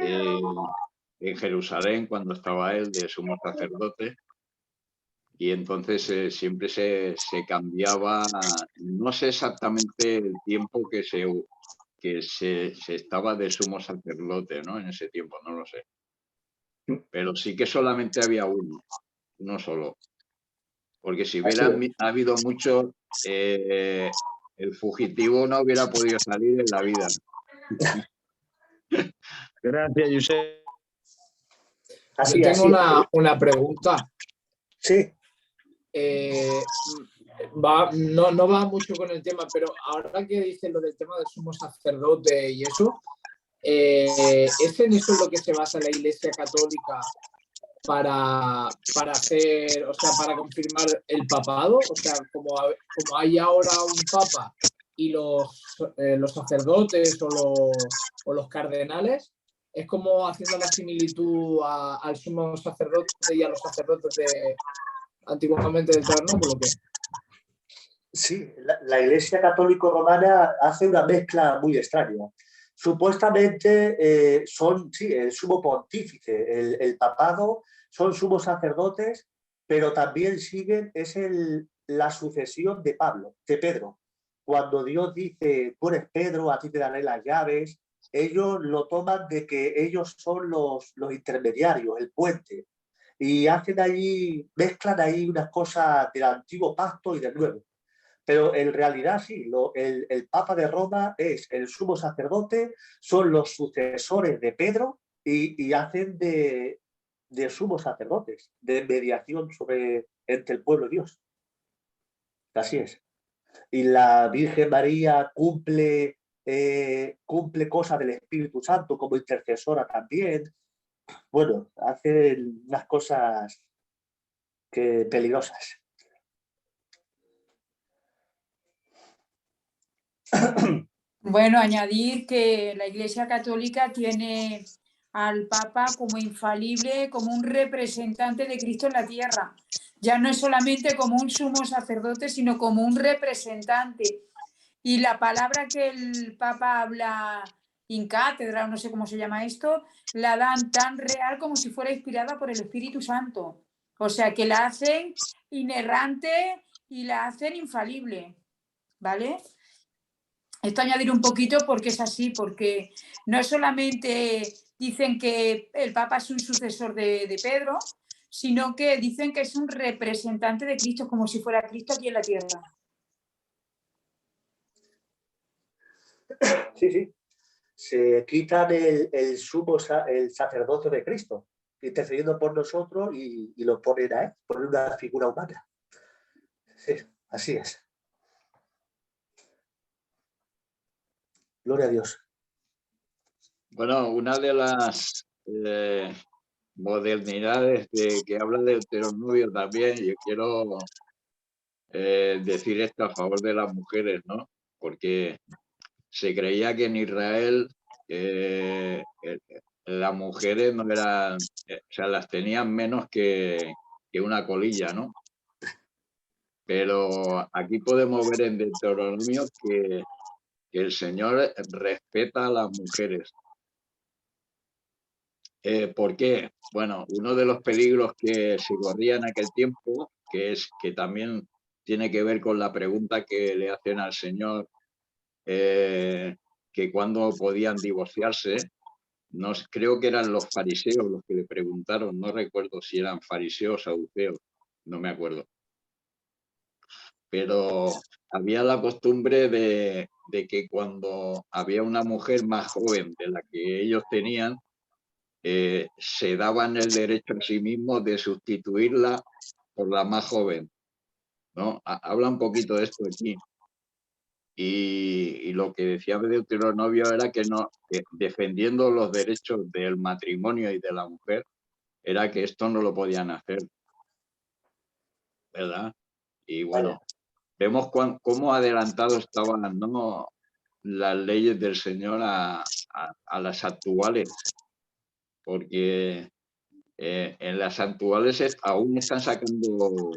en Jerusalén cuando estaba él de sumo sacerdote, y entonces siempre se cambiaba, no sé exactamente el tiempo que se estaba de sumo sacerdote, ¿no? En ese tiempo, no lo sé. Pero sí que solamente había uno solo. Porque si hubiera habido muchos, el fugitivo no hubiera podido salir en la vida. Gracias, Josep. Así, yo tengo una pregunta. Sí. No va mucho con el tema, pero ahora que dices lo del tema del sumo sacerdote y eso, ¿es en eso lo que se basa la Iglesia Católica para hacer, o sea, para confirmar el papado? O sea, como hay ahora un papa y los sacerdotes o los cardenales, es como haciendo la similitud al sumo sacerdote y a los sacerdotes de antiguamente del tabernáculo, ¿qué? Sí, la Iglesia Católico Romana hace una mezcla muy extraña. Supuestamente son, sí, el sumo pontífice, el papado, son sumos sacerdotes, pero también siguen, la sucesión de Pedro. Cuando Dios dice, tú eres Pedro, a ti te daré las llaves, ellos lo toman de que ellos son los intermediarios, el puente, y mezclan ahí unas cosas del antiguo pacto y del nuevo. Pero en realidad sí, el Papa de Roma es el sumo sacerdote, son los sucesores de Pedro y hacen de sumos sacerdotes, de mediación entre el pueblo y Dios. Así es. Y la Virgen María cumple cumple cosas del Espíritu Santo como intercesora también. Bueno, hace unas cosas peligrosas. Bueno, añadir que la Iglesia Católica tiene al Papa como infalible, como un representante de Cristo en la tierra. Ya no es solamente como un sumo sacerdote, sino como un representante. Y la palabra que el Papa habla in cátedra, no sé cómo se llama esto, la dan tan real como si fuera inspirada por el Espíritu Santo. O sea, que la hacen inerrante y la hacen infalible, ¿vale? Esto añadir un poquito porque es así, porque no solamente dicen que el Papa es un sucesor de Pedro, sino que dicen que es un representante de Cristo, como si fuera Cristo aquí en la tierra. Sí, sí. Se quitan el sacerdocio de Cristo, intercediendo por nosotros y lo ponen a él, ponen una figura humana. Sí, así es. Gloria a Dios. Bueno, una de las modernidades que habla de Deuteronomio también, yo quiero decir esto a favor de las mujeres, ¿no? Porque se creía que en Israel las mujeres no eran, o sea, las tenían menos que una colilla, ¿no? Pero aquí podemos ver en Deuteronomio que el Señor respeta a las mujeres. ¿Por qué? Bueno, uno de los peligros que se corría en aquel tiempo, que también tiene que ver con la pregunta que le hacen al Señor, que cuándo podían divorciarse. No, creo que eran los fariseos los que le preguntaron, no recuerdo si eran fariseos o saduceos, no me acuerdo. Pero había la costumbre de que cuando había una mujer más joven de la que ellos tenían, se daban el derecho a sí mismos de sustituirla por la más joven, ¿no? Habla un poquito de esto aquí. Y lo que decía Deuteronomio era que defendiendo los derechos del matrimonio y de la mujer, era que esto no lo podían hacer, ¿verdad? Y bueno, vemos cómo adelantados estaban, ¿no?, las leyes del Señor a las actuales, porque en las actuales aún están sacando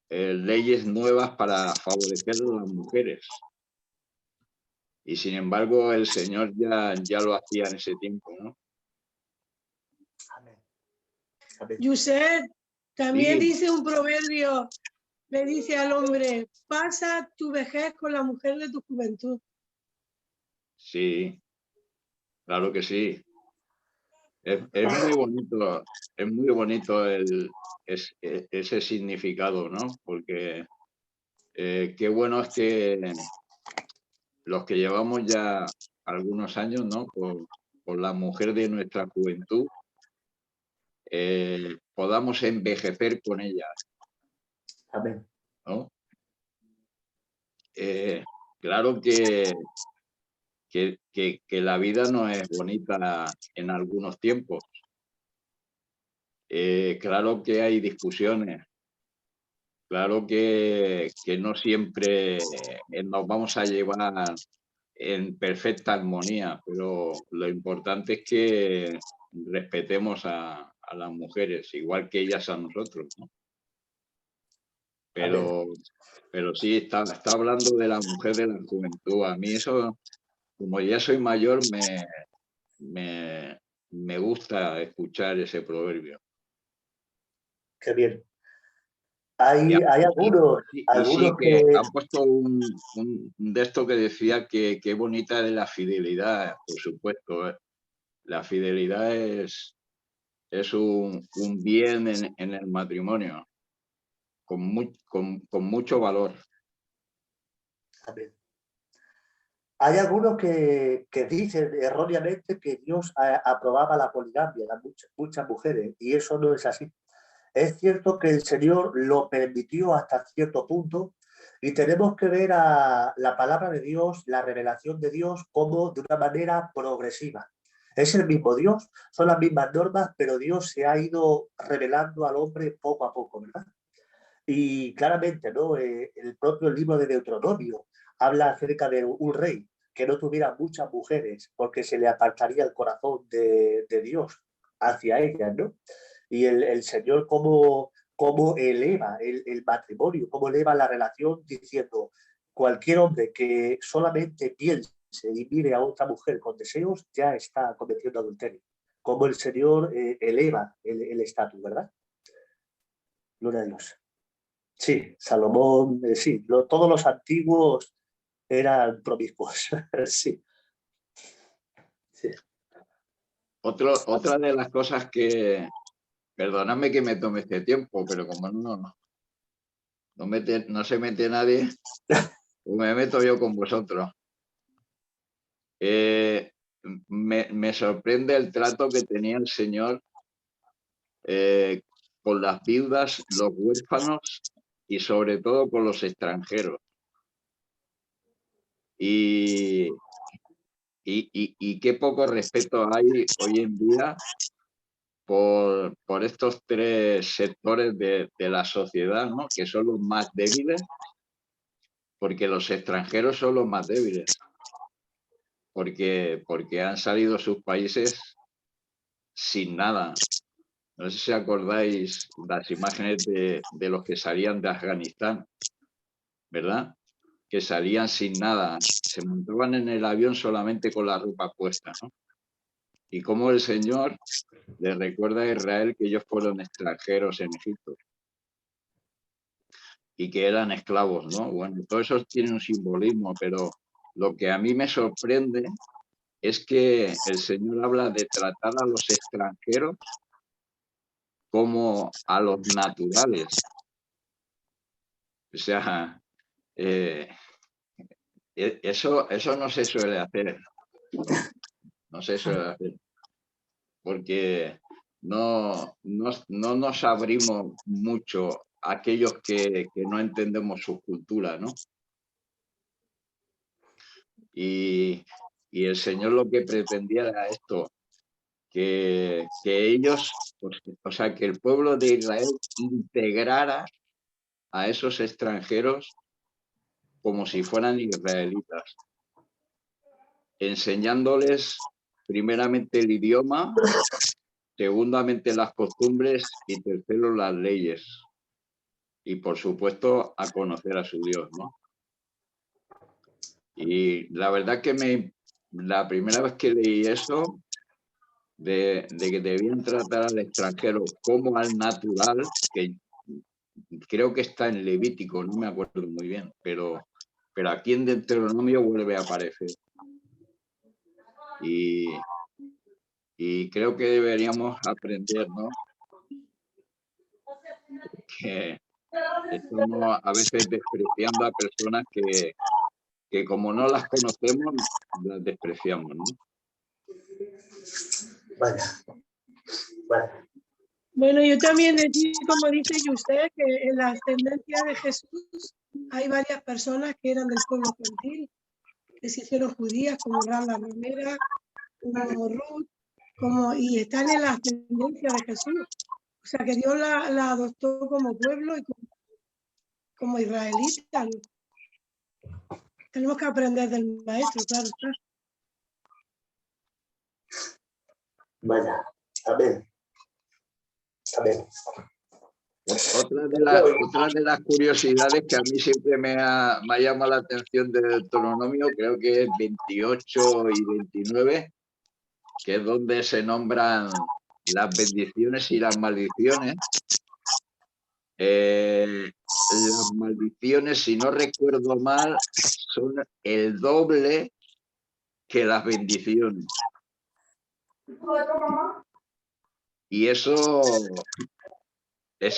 leyes nuevas para favorecer a las mujeres. Y sin embargo, el Señor ya lo hacía en ese tiempo, ¿no? Amén. Amén. Josep, también Sí. dice un proverbio, le dice al hombre, pasa tu vejez con la mujer de tu juventud. Sí, claro que sí. Es muy bonito ese significado, ¿no? Porque qué bueno es que los que llevamos ya algunos años, ¿no?, por la mujer de nuestra juventud, podamos envejecer con ella, Amén. ¿no? Claro que la vida no es bonita en algunos tiempos. Claro que hay discusiones, claro que no siempre nos vamos a llevar en perfecta armonía, pero lo importante es que respetemos a las mujeres, igual que ellas a nosotros, ¿no? Pero sí, está hablando de la mujer de la juventud. A mí eso, como ya soy mayor, me gusta escuchar ese proverbio. Qué bien. Hay algunos Y sí, que... han puesto un de esto que decía que qué bonita es la fidelidad, por supuesto. La fidelidad es un bien en el matrimonio, con mucho valor. Amén. Hay algunos que dicen erróneamente que Dios aprobaba la poligamia a muchas mujeres, y eso no es así. Es cierto que el Señor lo permitió hasta cierto punto, Y tenemos que ver a la palabra de Dios, la revelación de Dios, como de una manera progresiva. Es el mismo Dios, son las mismas normas, pero Dios se ha ido revelando al hombre poco a poco, ¿verdad? Y claramente, ¿no? El propio libro de Deuteronomio habla acerca de un rey que no tuviera muchas mujeres porque se le apartaría el corazón de Dios hacia ellas, ¿no? Y el Señor cómo eleva el matrimonio, cómo eleva la relación diciendo cualquier hombre que solamente piense y mire a otra mujer con deseos ya está cometiendo adulterio. Cómo el Señor eleva el estatus, ¿verdad? Gloria a Dios. Sí, Salomón, sí, todos los antiguos eran promiscuos. Sí, sí. Otra de las cosas que, perdonadme que me tome este tiempo, pero como no se mete nadie, pues me meto yo con vosotros. Me sorprende el trato que tenía el Señor con las viudas, los huérfanos y sobre todo con los extranjeros. Y qué poco respeto hay hoy en día por estos tres sectores de la sociedad, ¿no? Que son los más débiles, porque los extranjeros son los más débiles, porque han salido de sus países sin nada. No sé si acordáis las imágenes de los que salían de Afganistán, ¿verdad? Que salían sin nada, se montaban en el avión solamente con la ropa puesta, ¿no? Y cómo el Señor le recuerda a Israel que ellos fueron extranjeros en Egipto y que eran esclavos, ¿no? Bueno, todo eso tiene un simbolismo, pero lo que a mí me sorprende es que el Señor habla de tratar a los extranjeros como a los naturales. O sea, eso no se suele hacer. No se suele hacer. Porque no nos abrimos mucho a aquellos que no entendemos su cultura, ¿no? Y el Señor lo que pretendía era esto, que ellos, pues, o sea, que el pueblo de Israel integrara a esos extranjeros como si fueran israelitas, enseñándoles primeramente el idioma, segundamente las costumbres y tercero las leyes. Y por supuesto a conocer a su Dios, ¿no? Y la verdad que la primera vez que leí eso, de que debían tratar al extranjero como al natural, que creo que está en Levítico, no me acuerdo muy bien, pero aquí en Deuteronomio vuelve a aparecer. Y creo que deberíamos aprender, ¿no? Que estamos a veces despreciando a personas que como no las conocemos, las despreciamos, ¿no? Vaya. Vaya. Bueno, yo también decir, como dice usted, que en la ascendencia de Jesús hay varias personas que eran del pueblo gentil, que se hicieron judías, como Abraham la ramera, como Ruth, y están en la ascendencia de Jesús. O sea, que Dios la adoptó como pueblo y como israelita, ¿no? Tenemos que aprender del maestro, claro está. Vaya. Amén. Amén. Otra de las curiosidades que a mí siempre me ha llamado la atención del Deuteronomio, creo que es 28 y 29, que es donde se nombran las bendiciones y las maldiciones. Las maldiciones, si no recuerdo mal, son el doble que las bendiciones. Y eso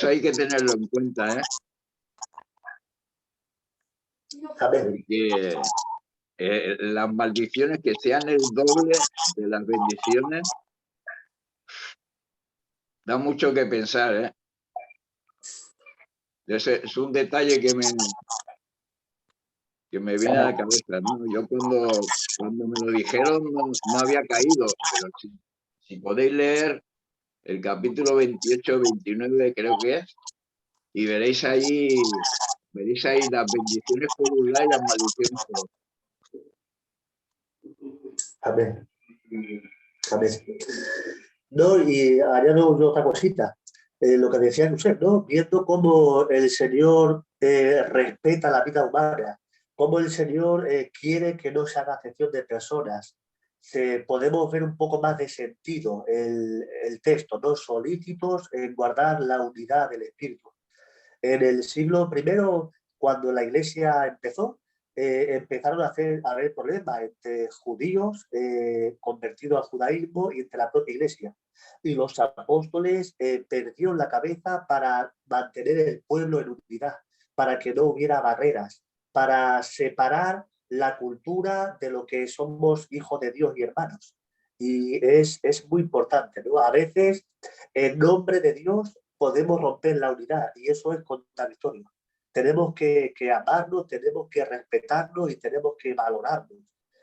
hay que tenerlo en cuenta, ¿eh? Porque las maldiciones que sean el doble de las bendiciones da mucho que pensar, ¿eh? Es un detalle que me viene a la cabeza, ¿no? Yo cuando me lo dijeron no había caído, pero si podéis leer el capítulo 28, 29 creo que es, y veréis ahí las bendiciones por un lado y las maldiciones por otro. Amén. Amén. No, y añado otra cosita. Lo que decía usted, ¿no? Viendo cómo el Señor respeta la vida humana, cómo el Señor quiere que no se haga acepción de personas, podemos ver un poco más de sentido el texto, ¿no? Solícitos en guardar la unidad del Espíritu. En el siglo I, cuando la Iglesia empezó, empezaron a haber problemas entre judíos convertidos al judaísmo y entre la propia Iglesia. Y los apóstoles perdieron la cabeza para mantener el pueblo en unidad, para que no hubiera barreras, para separar la cultura de lo que somos hijos de Dios y hermanos. Y es muy importante, ¿no? A veces, en nombre de Dios, podemos romper la unidad y eso es contradictorio. Tenemos que amarnos, tenemos que respetarnos y tenemos que valorarnos.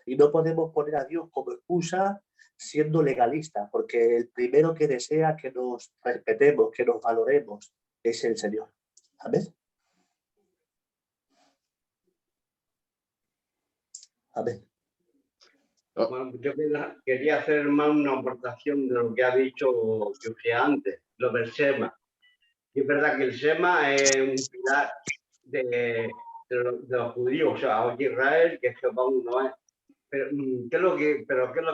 Y no podemos poner a Dios como excusa siendo legalistas, porque el primero que desea que nos respetemos, que nos valoremos, es el Señor. Amén. Amén. Bueno, yo quería hacer más una aportación de lo que ha dicho José antes, lo del SEMA. Y es verdad que el SEMA es un pilar de los judíos, o sea, hoy Israel, que Jehová uno es. Pero, ¿qué es lo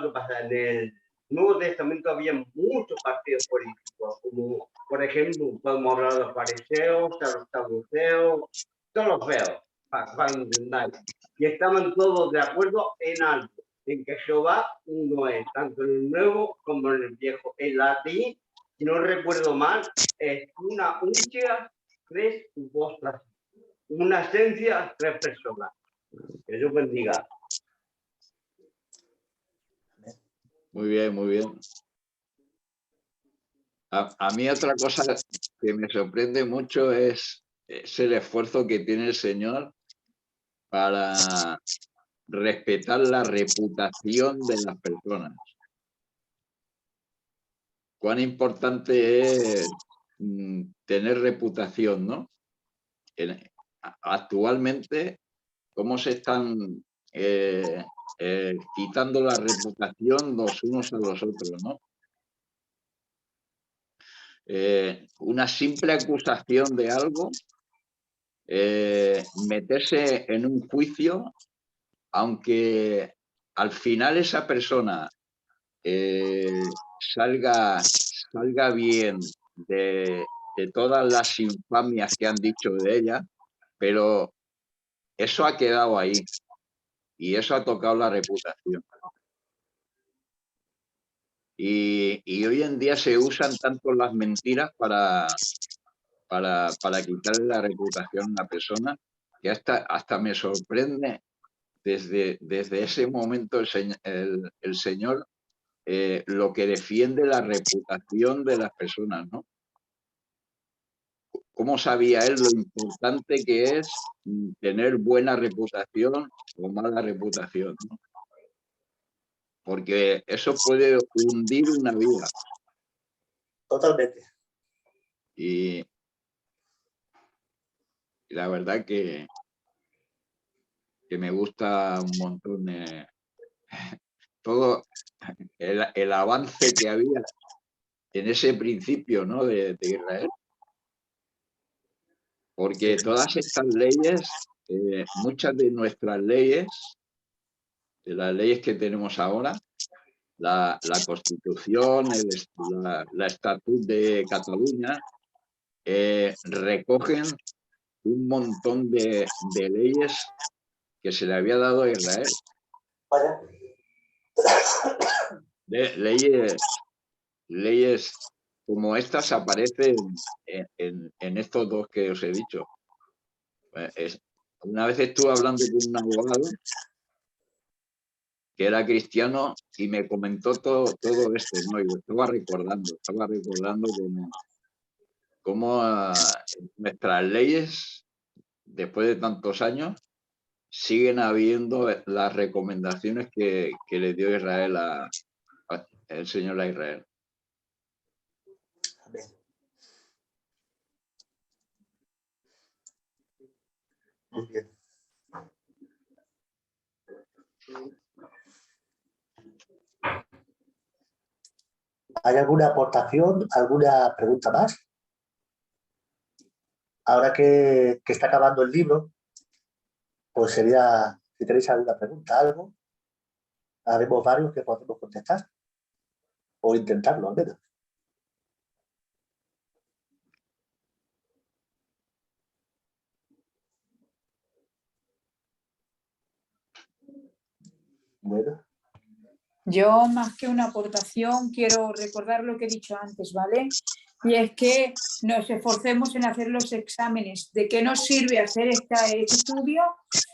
que pasa? En el Nuevo Testamento había muchos partidos políticos, como, por ejemplo, podemos hablar de los fariseos, de los saduceos, todos los feos, para entender. Y estaban todos de acuerdo en algo, en que Jehová uno es, tanto en el Nuevo como en el Viejo. En latín, si no recuerdo mal, es una untia, tres upostras, una esencia, tres personas. Que Dios bendiga. Muy bien, muy bien. A mí otra cosa que me sorprende mucho es el esfuerzo que tiene el Señor para respetar la reputación de las personas. Cuán importante es tener reputación, ¿no? Actualmente, ¿cómo se están quitando la reputación los unos a los otros, ¿no? Una simple acusación de algo, meterse en un juicio, aunque al final esa persona salga bien de todas las infamias que han dicho de ella, pero eso ha quedado ahí y eso ha tocado la reputación. Y hoy en día se usan tanto las mentiras para quitarle la reputación a una persona que hasta me sorprende desde ese momento el Señor lo que defiende la reputación de las personas, ¿no? ¿Cómo sabía él lo importante que es tener buena reputación o mala reputación, ¿no? Porque eso puede hundir una vida. Totalmente. Y la verdad que me gusta un montón todo el avance que había en ese principio, ¿no? de Israel. Porque todas estas leyes, muchas de nuestras leyes, de las leyes que tenemos ahora, la Constitución, la Estatut de Cataluña, recogen un montón de leyes que se le había dado a Israel. Leyes como estas aparecen en estos dos que os he dicho. Una vez estuve hablando con un abogado que era cristiano y me comentó todo esto, ¿no? Y lo estaba recordando cómo nuestras leyes, después de tantos años, siguen habiendo las recomendaciones que le dio Israel el Señor a Israel. Amén. Muy bien. ¿Hay alguna aportación, alguna pregunta más? Ahora que está acabando el libro, pues sería, si tenéis alguna pregunta, algo, haremos varios que podemos contestar. O intentarlo, al menos. Bueno. Yo, más que una aportación, quiero recordar lo que he dicho antes, ¿vale? Y es que nos esforcemos en hacer los exámenes. ¿De qué nos sirve hacer este estudio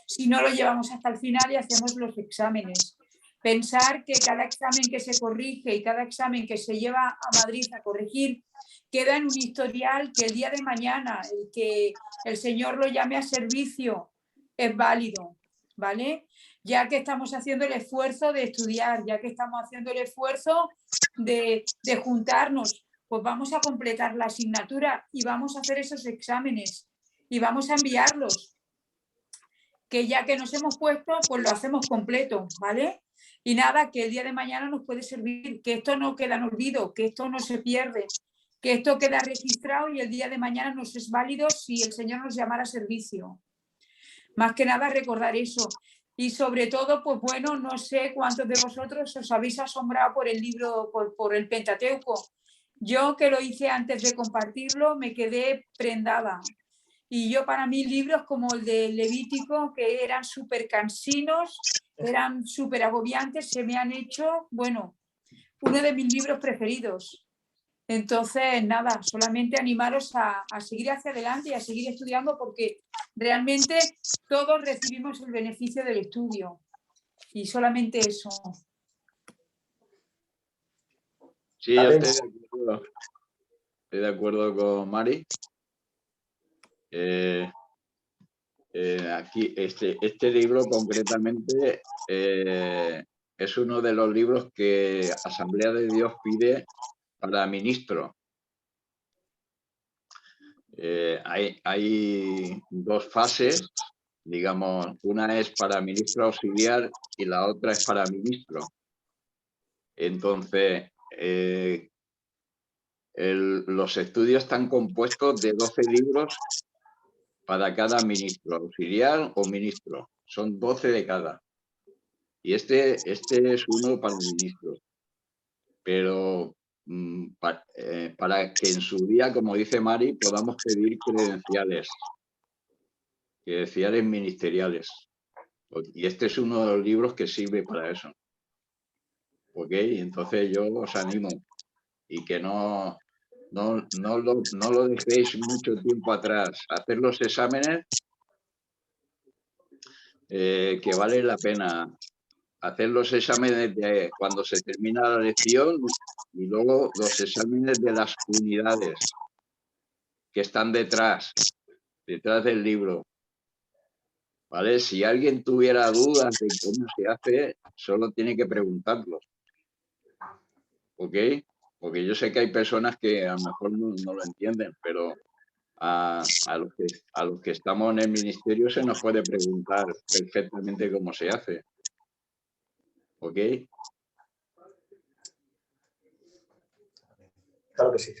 si no lo llevamos hasta el final y hacemos los exámenes? Pensar que cada examen que se corrige y cada examen que se lleva a Madrid a corregir queda en un historial que el día de mañana, el que el Señor lo llame a servicio, es válido, ¿vale? Ya que estamos haciendo el esfuerzo de estudiar, ya que estamos haciendo el esfuerzo de juntarnos, pues vamos a completar la asignatura y vamos a hacer esos exámenes y vamos a enviarlos. Que ya que nos hemos puesto, pues lo hacemos completo, ¿vale? Y nada, que el día de mañana nos puede servir, que esto no queda en olvido, que esto no se pierde, que esto queda registrado y el día de mañana nos es válido si el Señor nos llamara a servicio. Más que nada recordar eso. Y sobre todo, pues bueno, no sé cuántos de vosotros os habéis asombrado por el libro, por el Pentateuco. Yo, que lo hice antes de compartirlo, me quedé prendada. Y yo, para mí, libros como el de Levítico, que eran súper cansinos, eran súper agobiantes, se me han hecho, bueno, uno de mis libros preferidos. Entonces, nada, solamente animaros a seguir hacia adelante y a seguir estudiando, porque realmente todos recibimos el beneficio del estudio. Y solamente eso. Sí, yo estoy de acuerdo con Mari. Aquí, este libro concretamente es uno de los libros que Asamblea de Dios pide para ministro. Hay dos fases, digamos, una es para ministro auxiliar y la otra es para ministro. Entonces, los estudios están compuestos de 12 libros para cada ministro, auxiliar o ministro. Son 12 de cada. Y este es uno para el ministro. Pero para que en su día, como dice Mari, podamos pedir credenciales ministeriales. Y este es uno de los libros que sirve para eso. ¿Ok? Entonces yo os animo y que no lo dejéis mucho tiempo atrás. Hacer los exámenes que vale la pena. Hacer los exámenes de cuando se termina la lección y luego los exámenes de las unidades que están detrás del libro. ¿Vale? Si alguien tuviera dudas de cómo se hace, solo tiene que preguntarlo. ¿Ok? Porque yo sé que hay personas que a lo mejor no lo entienden, pero a los que estamos en el ministerio se nos puede preguntar perfectamente cómo se hace. ¿Ok? Claro que sí.